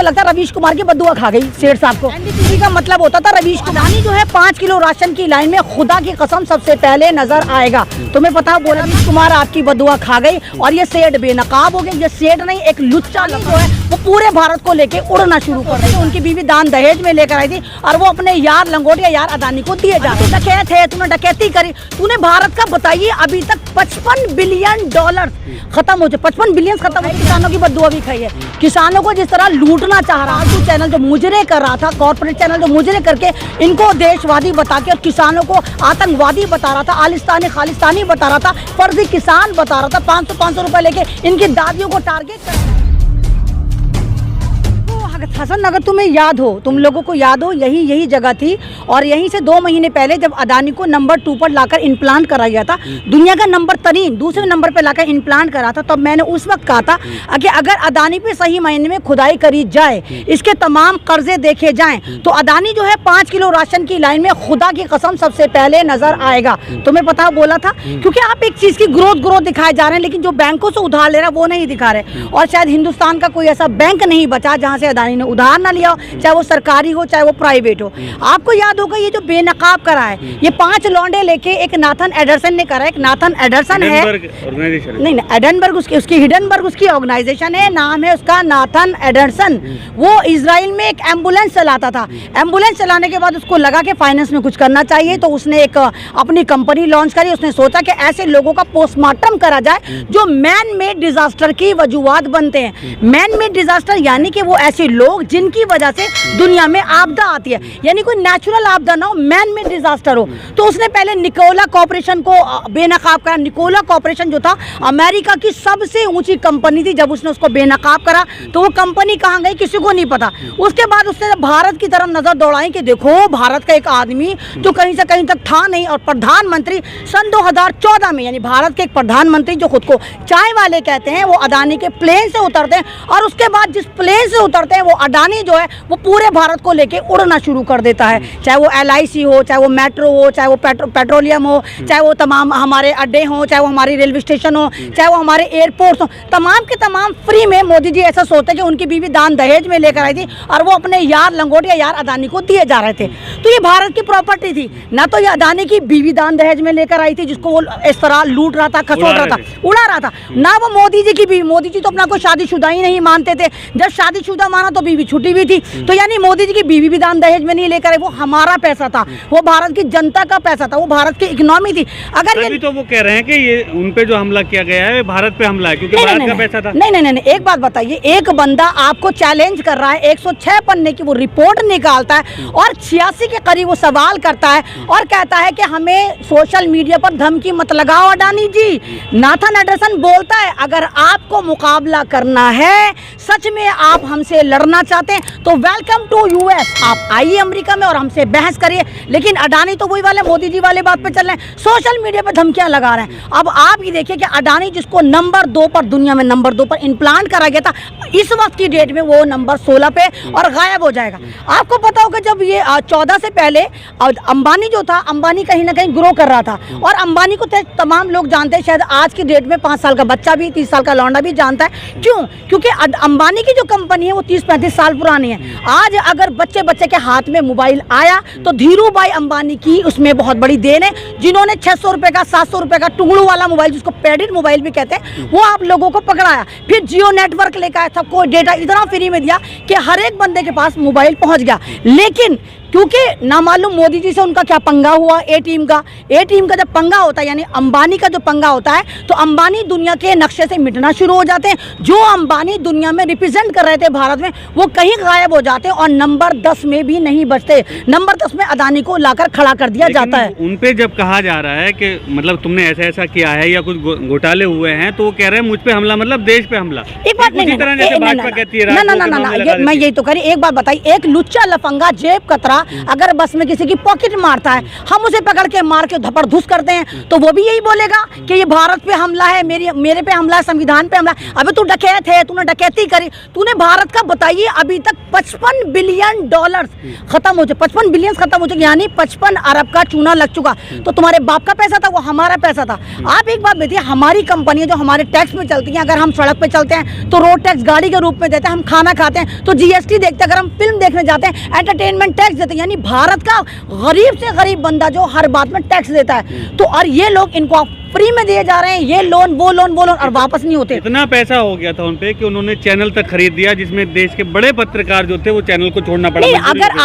लगता है रवीश कुमार की बद्दुआ खा गई सेठ साहब को। एनडीटीवी का मतलब होता था रवीश कुमार जो है 5 किलो राशन की लाइन में खुदा की कसम सबसे पहले नजर आएगा। तुम्हें पता बोला रवीश कुमार आपकी बद्दुआ खा गई और ये सेठ बेनकाब हो गए। ये सेठ नहीं, एक लुच्चा जो है वो पूरे भारत को लेके उड़ना शुरू कर रही है। उनकी बीवी दान दहेज में लेकर आई थी और वो अपने यार लंगोटिया यार अदानी को दिए जाते। डकैत है, तूने डकैती करी, तूने भारत का बताइए अभी तक 55 बिलियन डॉलर खत्म हो जाए, 55 बिलियन खत्म हो। किसानों की बद्दुआ भी खाई है। किसानों को जिस तरह लूटना चाह रहा था, चैनल जो मुजरे कर रहा था, कॉर्पोरेट चैनल जो मुजरे करके इनको देशवादी बता के और किसानों को आतंकवादी बता रहा था, आलिस्तानी खालिस्तानी बता रहा था, फर्जी किसान बता रहा था, 500 रुपए लेके इनकी दादियों को टारगेट कर। हसन, अगर तुम्हें याद हो, तुम लोगों को याद हो, यही जगह थी और यहीं से 2 महीने पहले जब अदानी को नंबर 2 पर लाकर इम्प्लांट करा गया था, दुनिया का नंबर 3 दूसरे नंबर पर लाकर इम्प्लांट करा था, तब मैंने उस वक्त कहा था कि अगर अदानी पे सही मायने में खुदाई करी जाए, इसके तमाम कर्जे देखे जाएं, तो अदानी जो है 5 किलो राशन की लाइन में खुदा की कसम सबसे पहले नजर आएगा। तुम्हें पता बोला था, क्योंकि आप एक चीज की ग्रोथ दिखाए जा रहे हैं, लेकिन जो बैंकों से उधार ले रहा है वो नहीं दिखा रहे। और शायद हिंदुस्तान का कोई ऐसा बैंक नहीं बचा जहां से अदानी ने उधार ना लिया हो, चाहे वो सरकारी हो चाहे वो प्राइवेट हो। आपको याद होगा ये जो बेनकाब करा है, ये 5 लौंडे लेके एक नाथन एडरसन ने करा है। एक नाथन एडरसन है, नहीं एडनबर्ग उसकी हिडनबर्ग उसकी ऑर्गेनाइजेशन है, नाम है उसका नाथन एडरसन। वो इजराइल में एक एम्बुलेंस चलाता था। एम्बुलेंस चलाने के बाद उसको लगा कि फाइनेंस में कुछ करना चाहिए, तो उसने एक अपनी कंपनी लॉन्च करी। उसने सोचा कि ऐसे लोगों का पोस्टमार्टम करा जाए जो मैन मेड डिजास्टर की वजूहात बनते हैं। मैन मेड डिजास्टर यानी कि वो ऐसे लोग जिनकी वजह से दुनिया में आपदा आती है, यानी कोई नेचुरल आपदा ना हो, मैन मेड डिजास्टर हो। तो उसने पहले निकोला कॉर्पोरेशन को बेनकाब करा। निकोला कॉर्पोरेशन जो था अमेरिका की सबसे ऊंची कंपनी थी। जब उसने उसको बेनकाब करा तो वो कंपनी कहाँ गई किसी को नहीं पता। उसके बाद उसने भारत की तरफ नजर दौड़ाई कि देखो भारत का एक आदमी जो कहीं से कहीं तक था नहीं, और प्रधानमंत्री सन 2014 में, यानी भारत के एक प्रधानमंत्री जो खुद को चाय वाले कहते हैं, वो अदानी के प्लेन से उतरते हैं और उसके बाद जिस प्लेन से उतरते हैं वो अदानी जो है वो पूरे भारत को लेके उड़ना शुरू कर देता है। चाहे वो LIC हो, चाहे वो मेट्रो हो, चाहे वो पेट्रोलियम हो, चाहे वो तमाम हमारे अड्डे हो, चाहे वो हमारी रेलवे स्टेशन हो, चाहे वो हमारे एयरपोर्ट हो, तमाम के तमाम फ्री में। मोदी जी ऐसा सोचते कि उनकी बीवी दान दहेज में लेकर आई थी और वो अपने यार लंगोटिया यार अदानी को दिए जा रहे थे। तो ये भारत की प्रॉपर्टी थी ना, तो ये अदानी की बीवी दान दहेज में लेकर आई थी जिसको वो इस तरह लूट रहा था, खसोट रहा था, उड़ा रहा था ना। वो मोदी जी की बीवी, मोदी जी तो अपना कोई शादीशुदा ही नहीं मानते थे। जब शादीशुदा माना तो बीवी छुट्टी भी थी। तो यानी मोदी जी की बीवी भी दान दहेज में नहीं लेकर आए। वो हमारा पैसा था, वो भारत की जनता का पैसा था, वो भारत की इकोनॉमी थी। अगर ये तो वो कह रहे हैं कि ये उन पे जो हमला किया गया है भारत पे हमला है, क्योंकि भारत का पैसा था। नहीं, एक बात बताइए, एक बंदा आपको चैलेंज कर रहा है, 106 पन्ने की वो रिपोर्ट निकालता है और 86 के करीब वो सवाल करता है और कहता है कि हमें सोशल मीडिया पर धमकी मत लगाओ अडानी जी। नाथन एडरसन बोलता है अगर आपको मुकाबला करना है, सच में आप हमसे लड़ना चाहते हैं तो वेलकम टू US, आप आइए अमेरिका में और हमसे बहस करिए। लेकिन अडानी तो वही वाले मोदी जी वाले बात पे चल रहे हैं, सोशल मीडिया पे धमकियां लगा रहे हैं। अब आप ये देखिए कि अडानी जिसको नंबर 2 पर, दुनिया में नंबर 2 पर इम्प्लांट करा गया था, इस वक्त की डेट में वो नंबर 16 पे और गायब हो जाएगा। आपको पता होगा जब ये 14 से पहले अंबानी जो था, अंबानी कहीं ना कहीं ग्रो कर रहा था और अंबानी को तमाम लोग जानते हैं। शायद आज की डेट में 5 साल का बच्चा भी, 30 साल का लौंडा भी जानता है। क्यों? क्योंकि अंबानी की जो कंपनी है वो 30-35 साल पुरानी है। आज अगर बच्चे के हाथ में मोबाइल आया तो धीरू भाई अंबानी की उसमें बहुत बड़ी देन है, जिन्होंने 600 रुपए का, 700 रुपए का टुंगलू वाला मोबाइल, जिसको पैडेड मोबाइल भी कहते हैं, वो आप लोगों को पकड़ाया। फिर जियो नेटवर्क लेकर आया, सबको डेटा इतना फ्री में दिया कि हर एक बंदे के पास मोबाइल पहुंच गया। लेकिन क्योंकि नामालूम मोदी जी से उनका क्या पंगा हुआ, ए टीम का जब पंगा होता है, यानी अंबानी का जो पंगा होता है, तो अंबानी दुनिया के नक्शे से मिटना शुरू हो जाते हैं। जो अंबानी दुनिया में रिप्रेजेंट कर रहे थे भारत में, वो कहीं गायब हो जाते हैं और नंबर 10 में भी नहीं बचते। नंबर 10 में अदानी को लाकर खड़ा कर दिया जाता है। उन पे जब कहा जा रहा है कि मतलब तुमने ऐसा किया है या कुछ घोटाले हुए हैं, तो वो कह रहे हैं मुझ पे हमला, मतलब देश पे हमला। एक बात नहीं, मैं यही तो कह रही, एक बात बताइए, एक लुच्चा लफंगा जेब कतरा अगर बस में किसी की पॉकेट मारता है, हम उसे पकड़ के मार के धपड़ धुस करते हैं, तो वो भी यही बोलेगा कि ये भारत पे हमला है, मेरे पे हमला है, संविधान पे हमला है। अबे तू डकैत है, तूने डकैती करी, तूने भारत का बताइए अभी तक 55 बिलियन डॉलर्स खत्म हो चुके, 55 बिलियन खत्म हो चुके, यानी 55 अरब का चूना लग चुका। तो तुम्हारे बाप का पैसा था, वो हमारा पैसा था। आप एक बात बताइए, हमारी कंपनियां जो हमारे टैक्स में चलती हैं, अगर हम सड़क पे चलते हैं तो रोड टैक्स गाड़ी के रूप में देते हैं, हम खाना खाते हैं तो जीएसटी देखते हैं, अगर हम फिल्म देखने जाते हैं एंटरटेनमेंट टैक्स देते हैं। यानी भारत का गरीब से गरीब बंदा जो हर बात में टैक्स देता है, तो और ये लोग इनको फ्री में दिए जा रहे हैं, ये लोन वो लोन और वापस नहीं होते। इतना पैसा हो गया था उन पे कि उन्होंने चैनल तक खरीद दिया, जिसमें देश के बड़े पत्रकार जो थे वो चैनल को छोड़ना पड़ा। नहीं,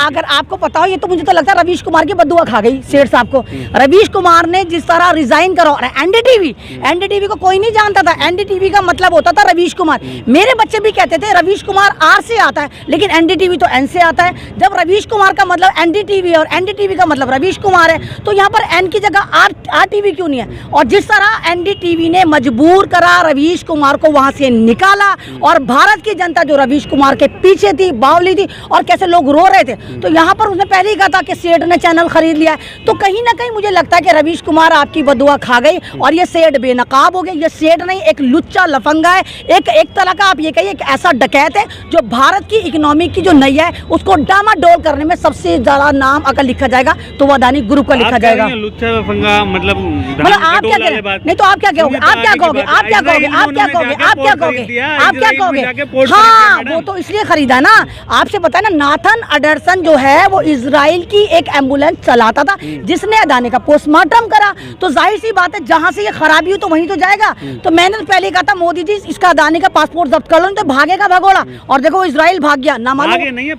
अगर आपको पता हो, ये तो मुझे तो लगता है रवीश कुमार की बदुआ खा गई सेठ साहब को। रवीश कुमार ने जिस तरह रिजाइन करा, और एनडीटीवी को कोई नहीं जानता था। एनडीटीवी का मतलब होता था रवीश कुमार। मेरे बच्चे भी कहते थे रवीश कुमार आर से आता है, लेकिन एनडीटीवी तो एन से आता है। जब रवीश कुमार का मतलब एनडीटीवी और एनडीटीवी का मतलब रवीश कुमार है, तो यहाँ पर एन की जगह आर टीवी क्यों नहीं है? और जिस तरह एनडीटीवी ने मजबूर करा रवीश कुमार को वहां से निकाला, और भारत की जनता जो रवीश कुमार के पीछे थी, बावली थी, और कैसे लोग रो रहे थे, तो यहाँ पर उसने पहले ही कहा था कि सेठ ने चैनल खरीद लिया है। तो कहीं ना कहीं मुझे लगता है कि रवीश कुमार आपकी बदुआ खा गई और ये सेठ बेनकाब हो गए। ये सेठ नहीं, एक लुच्चा लफंगा है, एक तरह का आप ये कहिए एक ऐसा डकैत है जो भारत की इकोनॉमी की जो नैया है उसको डामाडोल करने में सबसे ज्यादा नाम अगर लिखा जाएगा तो वो अदानी ग्रुप का लिखा जाएगा। लुच्चा लफंगा मतलब आप क्या कह रहे हैं? नहीं तो आप क्या कहोगे? आप क्या कहोगे? आप क्या कहोगे? आप क्या कहोगे? आप क्या कहोगे? आप क्या कहोगे? हाँ, वो तो इसलिए खरीदा ना। आपसे पता है ना, नाथन एडरसन जो है वो इजराइल की एक एम्बुलेंस चलाता था, जिसने अदानी का पोस्टमार्टम करा। तो जाहिर सी बात है, जहां से ये खराबी हो तो वहीं तो जाएगा। तो मैंने तो पहले कहा था मोदी जी इसका अदानी का पासपोर्ट जब्त कर लो, तो भागेगा भगोड़ा। और देखो इजराइल भाग गया ना, मालूम नहीं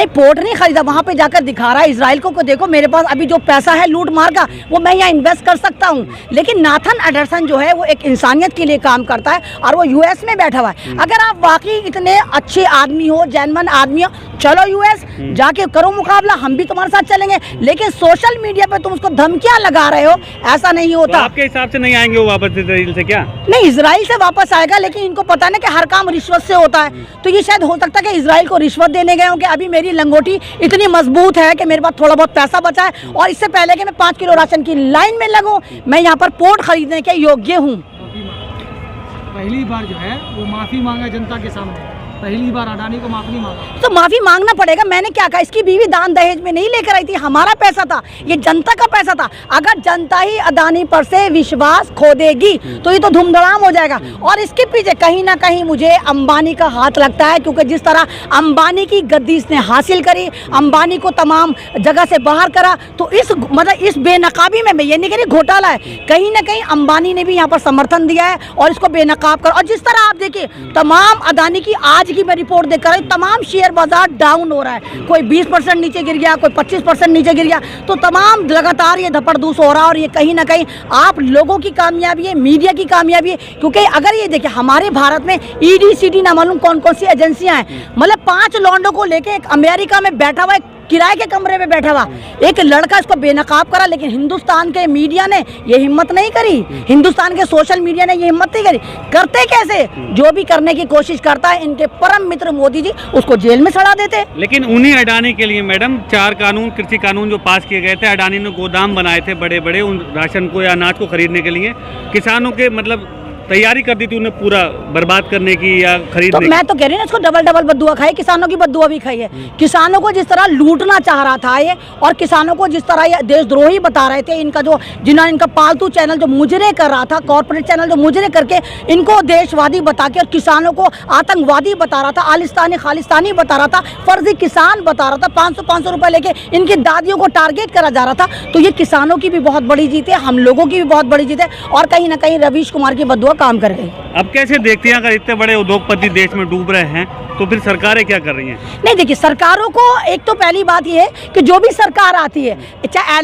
पोर्ट नहीं खरीदा, वहां पे जाकर दिखा रहा है इजराइल को देखो मेरे पास अभी जो पैसा है लूट मार का, वो मैं यहाँ इन्वेस्ट कर सकता हूँ। लेकिन नाथन एडरसन जो है वो एक इंसानियत के लिए काम करता है, और वो यूएस में बैठा हुआ है। अगर आप वाकई इतने अच्छे आदमी हो, जेन्युइन आदमी हो, चलो यूएस जाके करो मुकाबला, हम भी तुम्हारे साथ चलेंगे। लेकिन सोशल मीडिया पे तुम उसको धमकियां लगा रहे हो, ऐसा नहीं होता। तो आपके हिसाब से नहीं आएंगे वो वापस इजराइल से? क्या नहीं, इजराइल से वापस आएगा, लेकिन इनको पता ना कि हर काम रिश्वत से होता है। तो ये शायद हो सकता है कि इजराइल को रिश्वत देने गए हो कि अभी मेरी लंगोटी इतनी मजबूत है कि मेरे पास थोड़ा बहुत पैसा बचा है, और इससे पहले कि मैं 5 किलो राशन की लाइन में लगूं, मैं यहाँ पर पोर्ट खरीदने के योग्य हूँ। पहली बार जो है वो माफी मांगा जनता के सामने, पहली बार अडानी को माफी मांगा, तो माफी मांगना पड़ेगा। मैंने क्या कहा, इसकी बीवी दान दहेज में नहीं लेकर आई थी, हमारा पैसा था, ये जनता का पैसा था। अगर जनता ही अदानी पर से विश्वास खो देगी तो ये तो धूमधड़ाम हो जाएगा। और इसके पीछे कहीं ना कहीं मुझे अंबानी का हाथ लगता है, क्योंकि जिस तरह अंबानी की गद्दी इसने हासिल करी, अंबानी को तमाम जगह से बाहर करा, तो इस बेनकाबी में मैं ये नहीं कह रही घोटाला है, कहीं ना कहीं अंबानी ने भी यहाँ पर समर्थन दिया है और इसको बेनकाब कर। और जिस तरह आप देखिए, तमाम अदानी की आज की मैं रिपोर्ट देख कर रही हूं, तमाम शेयर बाजार डाउन हो रहा है, कोई 20% नीचे गिर गया, कोई 25% नीचे गिर गया, तो तमाम लगातार ये धपड़धूस हो रहा है। और ये कहीं ना कहीं आप लोगों की कामयाबी है, मीडिया की कामयाबी है। क्योंकि अगर ये देखिए, हमारे भारत में ईडी सीडी ना मालूम कौन कौन सी एजेंसियां हैं, मतलब 5 लॉन्डो को लेके एक अमेरिका में बैठा हुआ, किराए के कमरे में बैठा हुआ एक लड़का इसको बेनकाब करा। लेकिन हिंदुस्तान के मीडिया ने ये हिम्मत नहीं करी, हिंदुस्तान के सोशल मीडिया ने ये हिम्मत नहीं करी। करते कैसे, जो भी करने की कोशिश करता है, इनके परम मित्र मोदी जी उसको जेल में सड़ा देते। लेकिन उन्हीं अडानी के लिए मैडम 4 कानून, कृषि कानून जो पास किए गए थे, अडानी ने गोदाम बनाए थे बड़े बड़े उन राशन को या अनाज को खरीदने के लिए, किसानों के मतलब तैयारी कर दी थी उन्हें पूरा बर्बाद करने की या खरीदने तो मैं तो कह रही हूँ ना, इसको डबल बद्दुआ खाई, किसानों की बद्दुआ भी खाई है। किसानों को जिस तरह लूटना चाह रहा था ये, और किसानों को जिस तरह ये देशद्रोही बता रहे थे, इनका जो जिन्होंने इनका पालतू चैनल जो मुजरे कर रहा था, कॉर्पोरेट चैनल जो मुजरे करके इनको देशवादी बता के और किसानों को आतंकवादी बता रहा था, आलिस्तानी खालिस्तानी बता रहा था, फर्जी किसान बता रहा था, 500 रुपए लेके इनकी दादियों को टारगेट करा जा रहा था। तो ये किसानों की भी बहुत बड़ी जीत है, हम लोगों की भी बहुत बड़ी जीत है, और कहीं ना कहीं रवीश कुमार की बद्दुआ काम कर गई। अब कैसे देखते हैं, अगर इतने बड़े उद्योगपति देश में डूब रहे हैं तो फिर सरकारें क्या कर रही हैं? नहीं देखिए, सरकारों को एक तो पहली बात ये है कि जो भी सरकार आती है, चाहे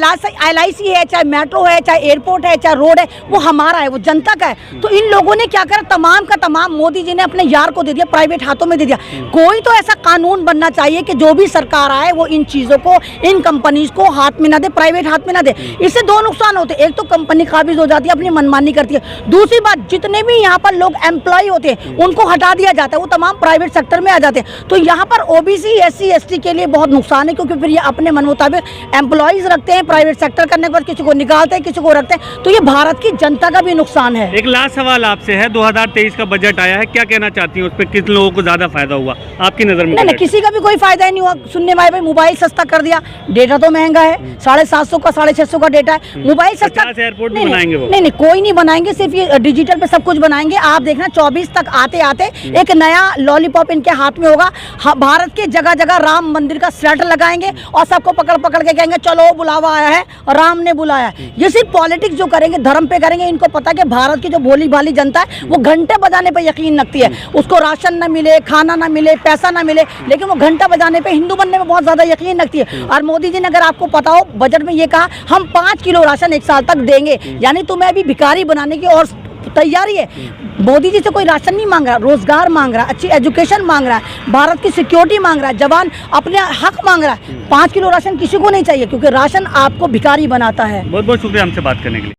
LIC है, चाहे मेट्रो है, चाहे एयरपोर्ट है, चाहे रोड है, वो हमारा है, वो जनता का है। तो इन लोगों ने क्या करा, तमाम का तमाम मोदी जी ने अपने यार को दे दिया, प्राइवेट हाथों में दे दिया। कोई तो ऐसा कानून बनना चाहिए कि जो भी सरकार आए वो इन चीज़ों को, इन कंपनीज को हाथ में ना दे, प्राइवेट हाथ में ना दे। इससे 2 नुकसान होते हैं, एक तो कंपनी काबिज हो जाती है, अपनी मनमानी करती है। दूसरी बात, जितने भी यहाँ पर लोग एम्प्लॉय होते हैं उनको हटा दिया जाता है, वो तमाम प्राइवेट सेक्टर में आ जाते हैं। तो यहाँ पर ओबीसी SC ST के लिए बहुत नुकसान है, क्योंकि फिर ये अपने मन मुताबिक एम्प्लॉयज रखते हैं, प्राइवेट सेक्टर करने के बाद किसी को निकालते हैं, किसी को रखते हैं। तो ये भारत की जनता का भी नुकसान है। एक लास्ट सवाल आपसे है, 2023 का बजट आया है, क्या कहना चाहती हैं उस पर, किन लोगों को ज्यादा फायदा हुआ आपकी नजर में? नहीं, किसी का भी कोई फायदा ही नहीं हुआ। सुनने में आए भाई मोबाइल सस्ता कर दिया, डेटा तो महंगा है, 750 का 650 का डेटा है, मोबाइल सस्ता। 50 एयरपोर्ट भी बनाएंगे वो? नहीं, कोई नहीं बनाएंगे, सिर्फ ये डिजिटल पे सब कुछ बनाएंगे। आप देखना 24 तक आते आते एक नया लॉलीपॉप इनके हाथ में होगा। भारत के जगह जगह राम मंदिर का स्लैटर लगाएंगे और सबको पकड़ पकड़ के कहेंगे चलो बुलावा आया है, राम ने बुलाया है। ये सिर्फ पॉलिटिक्स जो करेंगे, धर्म पे करेंगे। इनको पता है कि भारत की जो भोली भाली जनता है वो घंटे बजाने पे यकीन रखती है, उसको राशन ना मिले, खाना ना मिले, पैसा ना मिले, लेकिन वो घंटा बजाने पे, हिंदू बनने में बहुत ज्यादा यकीन रखती है। और मोदी जी ने, अगर आपको पता हो, बजट में ये कहा हम 5 किलो राशन 1 साल तक देंगे, यानी तुम्हें अभी भिखारी बनाने की और तैयारी है। मोदी जी से कोई राशन नहीं मांग रहा, रोजगार मांग रहा है, अच्छी एजुकेशन मांग रहा है, भारत की सिक्योरिटी मांग रहा है, जवान अपने हक मांग रहा है। 5 किलो राशन किसी को नहीं चाहिए, क्योंकि राशन आपको भिखारी बनाता है। बहुत बहुत शुक्रिया हमसे बात करने के लिए।